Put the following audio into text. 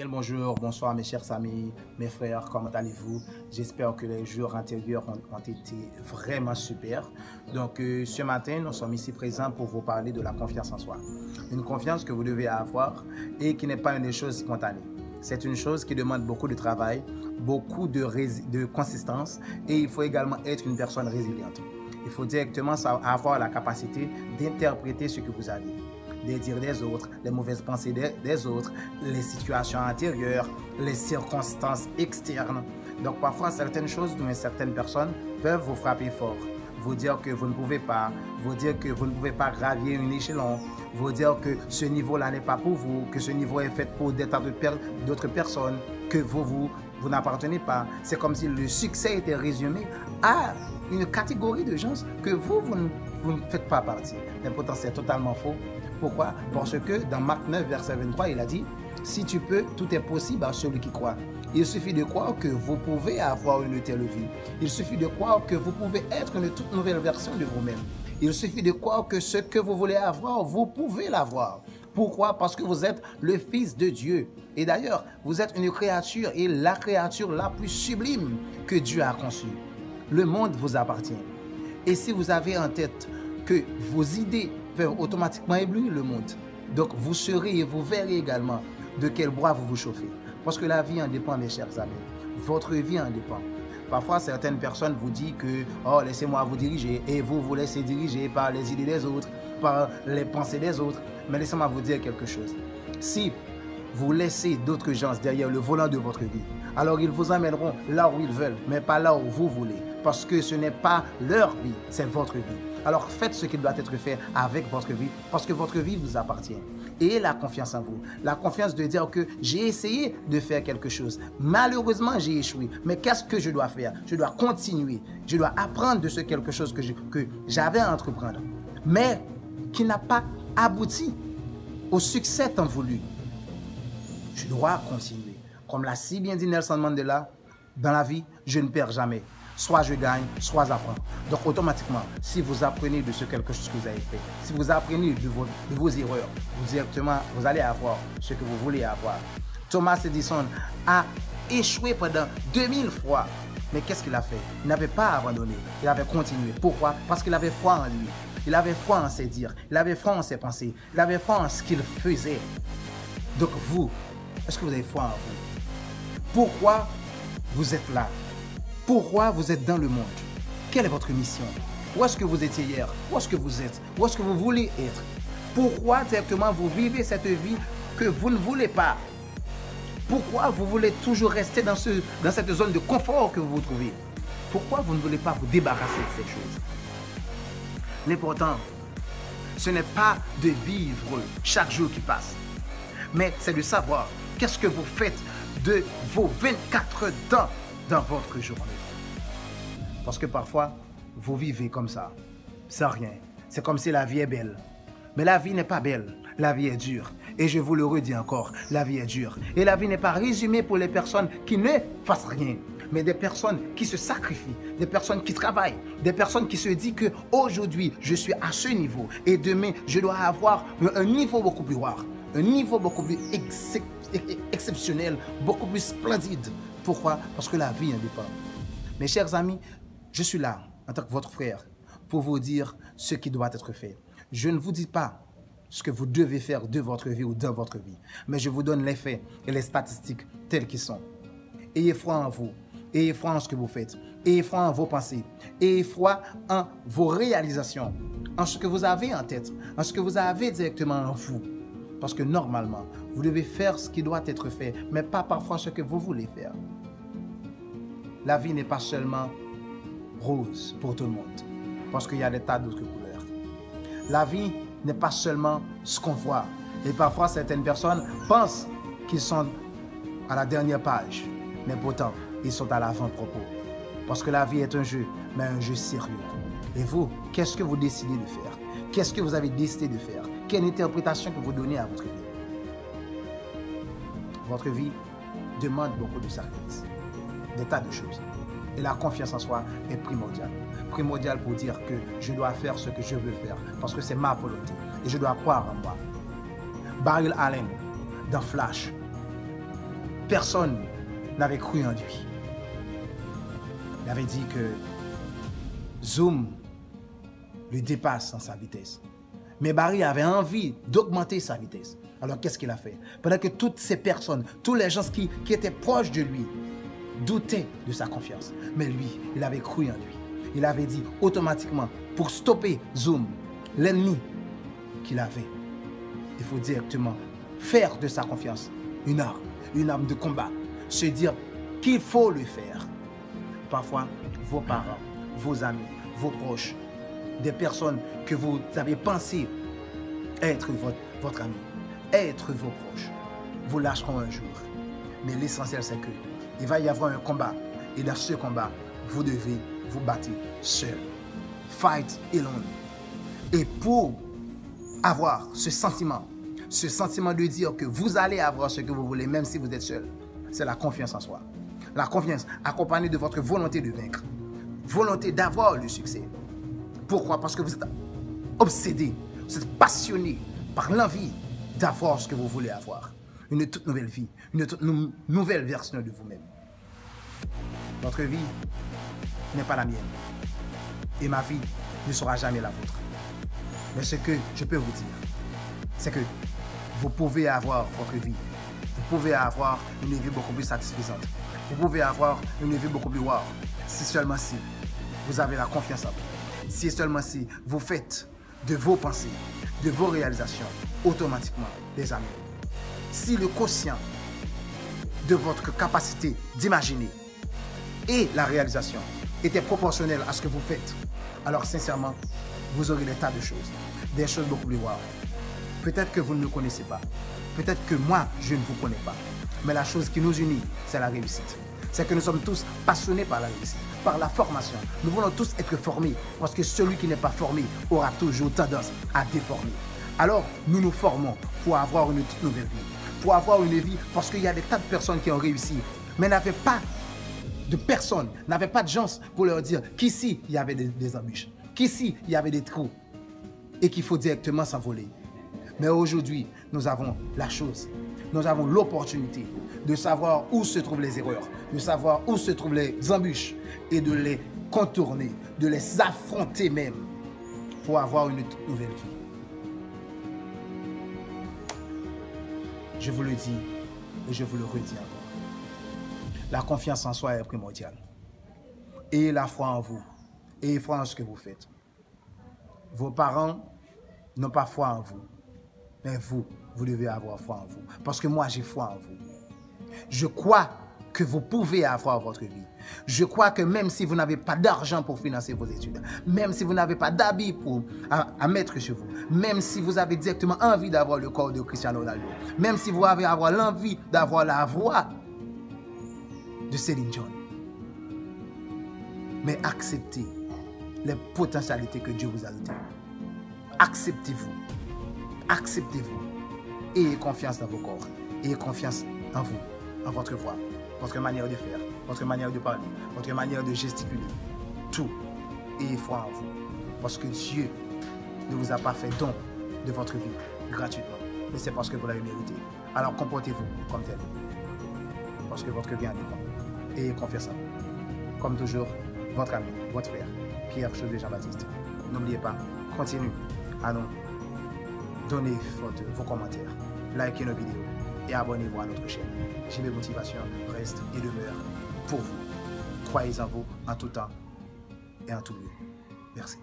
Bien le bonjour, bonsoir mes chers amis, mes frères, comment allez-vous? J'espère que les jours antérieurs ont été vraiment super. Donc ce matin, nous sommes ici présents pour vous parler de la confiance en soi. Une confiance que vous devez avoir et qui n'est pas une chose spontanée. C'est une chose qui demande beaucoup de travail, beaucoup de consistance et il faut également être une personne résiliente. Il faut directement avoir la capacité d'interpréter ce que vous avez. Les dires des autres, les mauvaises pensées des autres, les situations antérieures, les circonstances externes. Donc parfois certaines choses, mais certaines personnes peuvent vous frapper fort, vous dire que vous ne pouvez pas, vous dire que vous ne pouvez pas gravir une échelon, vous dire que ce niveau-là n'est pas pour vous, que ce niveau est fait pour des tas d'autres personnes, que vous n'appartenez pas. C'est comme si le succès était résumé à une catégorie de gens que vous ne faites pas partie. Mais pourtant c'est totalement faux. Pourquoi? Parce que dans Marc 9, verset 23, il a dit « Si tu peux, tout est possible à celui qui croit ». Il suffit de croire que vous pouvez avoir une telle vie. Il suffit de croire que vous pouvez être une toute nouvelle version de vous-même. Il suffit de croire que ce que vous voulez avoir, vous pouvez l'avoir. Pourquoi? Parce que vous êtes le Fils de Dieu. Et d'ailleurs, vous êtes une créature et la créature la plus sublime que Dieu a conçue. Le monde vous appartient. Et si vous avez en tête que vos idées peuvent automatiquement éblouir le monde, donc vous serez et vous verrez également de quel bois vous vous chauffez. Parce que la vie en dépend, mes chers amis. Votre vie en dépend. Parfois, certaines personnes vous disent que « Oh, laissez-moi vous diriger » et vous vous laissez diriger par les idées des autres, par les pensées des autres. Mais laissez-moi vous dire quelque chose. Si vous laissez d'autres gens derrière le volant de votre vie, alors ils vous emmèneront là où ils veulent, mais pas là où vous voulez. Parce que ce n'est pas leur vie, c'est votre vie. Alors faites ce qui doit être fait avec votre vie, parce que votre vie vous appartient. Et la confiance en vous. La confiance de dire que j'ai essayé de faire quelque chose. Malheureusement, j'ai échoué. Mais qu'est-ce que je dois faire? Je dois continuer. Je dois apprendre de ce quelque chose que j'avais à entreprendre, mais qui n'a pas abouti au succès tant voulu. Je dois continuer. Comme l'a si bien dit Nelson Mandela, dans la vie, je ne perds jamais. Soit je gagne, soit j'apprends. Donc automatiquement, si vous apprenez de ce quelque chose que vous avez fait, si vous apprenez de vos erreurs, vous allez avoir ce que vous voulez avoir. Thomas Edison a échoué pendant 2000 fois. Mais qu'est-ce qu'il a fait? Il n'avait pas abandonné, il avait continué. Pourquoi? Parce qu'il avait foi en lui. Il avait foi en ses dires, il avait foi en ses pensées, il avait foi en ce qu'il faisait. Donc vous, est-ce que vous avez foi en vous? Pourquoi vous êtes là? Pourquoi vous êtes dans le monde? Quelle est votre mission? Où est-ce que vous étiez hier? Où est-ce que vous êtes? Où est-ce que vous voulez être? Pourquoi directement vous vivez cette vie que vous ne voulez pas? Pourquoi vous voulez toujours rester dans cette zone de confort que vous vous trouvez? Pourquoi vous ne voulez pas vous débarrasser de cette chose? L'important, ce n'est pas de vivre chaque jour qui passe, mais c'est de savoir qu'est-ce que vous faites de vos 24 temps dans votre journée. Parce que parfois, vous vivez comme ça, sans rien. C'est comme si la vie est belle. Mais la vie n'est pas belle, la vie est dure. Et je vous le redis encore, la vie est dure. Et la vie n'est pas résumée pour les personnes qui ne fassent rien, mais des personnes qui se sacrifient, des personnes qui travaillent, des personnes qui se disent que aujourd'hui je suis à ce niveau et demain je dois avoir un niveau beaucoup plus rare, un niveau beaucoup plus exceptionnel, beaucoup plus splendide. Pourquoi? Parce que la vie en dépend. Mes chers amis, je suis là en tant que votre frère pour vous dire ce qui doit être fait. Je ne vous dis pas ce que vous devez faire de votre vie ou dans votre vie, mais je vous donne les faits et les statistiques telles qu'ils sont. Ayez foi en vous, ayez foi en ce que vous faites, ayez foi en vos pensées, ayez foi en vos réalisations, en ce que vous avez en tête, en ce que vous avez directement en vous. Parce que normalement, vous devez faire ce qui doit être fait, mais pas parfois ce que vous voulez faire. La vie n'est pas seulement rose pour tout le monde, parce qu'il y a des tas d'autres couleurs. La vie n'est pas seulement ce qu'on voit. Et parfois, certaines personnes pensent qu'ils sont à la dernière page, mais pourtant, ils sont à l'avant-propos. Parce que la vie est un jeu, mais un jeu sérieux. Et vous, qu'est-ce que vous décidez de faire? Qu'est-ce que vous avez décidé de faire? Quelle interprétation que vous donnez à votre vie? Votre vie demande beaucoup de sacrifices, des tas de choses. Et la confiance en soi est primordiale. Primordiale pour dire que je dois faire ce que je veux faire, parce que c'est ma volonté. Et je dois croire en moi. Barry Allen, dans Flash, personne n'avait cru en lui. Il avait dit que Zoom le dépasse dans sa vitesse. Mais Barry avait envie d'augmenter sa vitesse. Alors qu'est-ce qu'il a fait? Pendant que toutes ces personnes, tous les gens qui étaient proches de lui, doutaient de sa confiance. Mais lui, il avait cru en lui. Il avait dit automatiquement, pour stopper Zoom, l'ennemi qu'il avait, il faut directement faire de sa confiance une arme de combat. Se dire qu'il faut le faire. Parfois, vos parents, vos amis, vos proches, des personnes que vous avez pensé être votre ami, être vos proches, vous lâcheront un jour. Mais l'essentiel, c'est que il va y avoir un combat. Et dans ce combat, vous devez vous battre seul. Fight alone. Et pour avoir ce sentiment de dire que vous allez avoir ce que vous voulez, même si vous êtes seul, c'est la confiance en soi. La confiance accompagnée de votre volonté de vaincre. Volonté d'avoir le succès. Pourquoi? Parce que vous êtes obsédé, vous êtes passionné par l'envie d'avoir ce que vous voulez avoir. Une toute nouvelle vie, une toute nouvelle version de vous-même. Votre vie n'est pas la mienne. Et ma vie ne sera jamais la vôtre. Mais ce que je peux vous dire, c'est que vous pouvez avoir votre vie. Vous pouvez avoir une vie beaucoup plus satisfaisante. Vous pouvez avoir une vie beaucoup plus wow. Si seulement si vous avez la confiance en vous. Si seulement si vous faites de vos pensées, de vos réalisations, automatiquement des amis. Si le quotient de votre capacité d'imaginer et la réalisation était proportionnel à ce que vous faites, alors sincèrement, vous aurez des tas de choses. Des choses beaucoup plus wow. Peut-être que vous ne me connaissez pas. Peut-être que moi, je ne vous connais pas. Mais la chose qui nous unit, c'est la réussite. C'est que nous sommes tous passionnés par la réussite, par la formation. Nous voulons tous être formés parce que celui qui n'est pas formé aura toujours tendance à déformer. Alors, nous nous formons pour avoir une toute nouvelle vie. Pour avoir une vie parce qu'il y a des tas de personnes qui ont réussi, mais n'avaient pas de personnes, n'avaient pas de gens pour leur dire qu'ici, il y avait des embûches, qu'ici, il y avait des trous et qu'il faut directement s'envoler. Mais aujourd'hui, nous avons la chose, nous avons l'opportunité de savoir où se trouvent les erreurs, de savoir où se trouvent les embûches et de les contourner, de les affronter même pour avoir une toute nouvelle vie. Je vous le dis et je vous le redis encore. La confiance en soi est primordiale. Ayez la foi en vous. Ayez foi en ce que vous faites. Vos parents n'ont pas foi en vous. Mais vous devez avoir foi en vous. Parce que moi, j'ai foi en vous. Je crois que vous pouvez avoir votre vie. Je crois que même si vous n'avez pas d'argent pour financer vos études, même si vous n'avez pas d'habits à mettre sur vous, même si vous avez directement envie d'avoir le corps de Cristiano Ronaldo, même si vous avez l'envie d'avoir la voix de Céline Dion, mais acceptez les potentialités que Dieu vous a données. Acceptez-vous. Acceptez-vous. Ayez confiance dans vos corps. Ayez confiance en vous, en votre voix, votre manière de faire, votre manière de parler, votre manière de gesticuler. Tout. Ayez foi en vous. Parce que Dieu ne vous a pas fait don de votre vie gratuitement. Mais c'est parce que vous l'avez mérité. Alors comportez-vous comme tel. Parce que votre vie en dépend. Ayez confiance en vous. Comme toujours, votre ami, votre frère, Pierre Chaudet Jean-Baptiste. N'oubliez pas, continuez à nous donner vos commentaires, likez nos vidéos et abonnez-vous à notre chaîne. JB Motivation reste et demeure pour vous. Croyez en vous en tout temps et en tout lieu. Merci.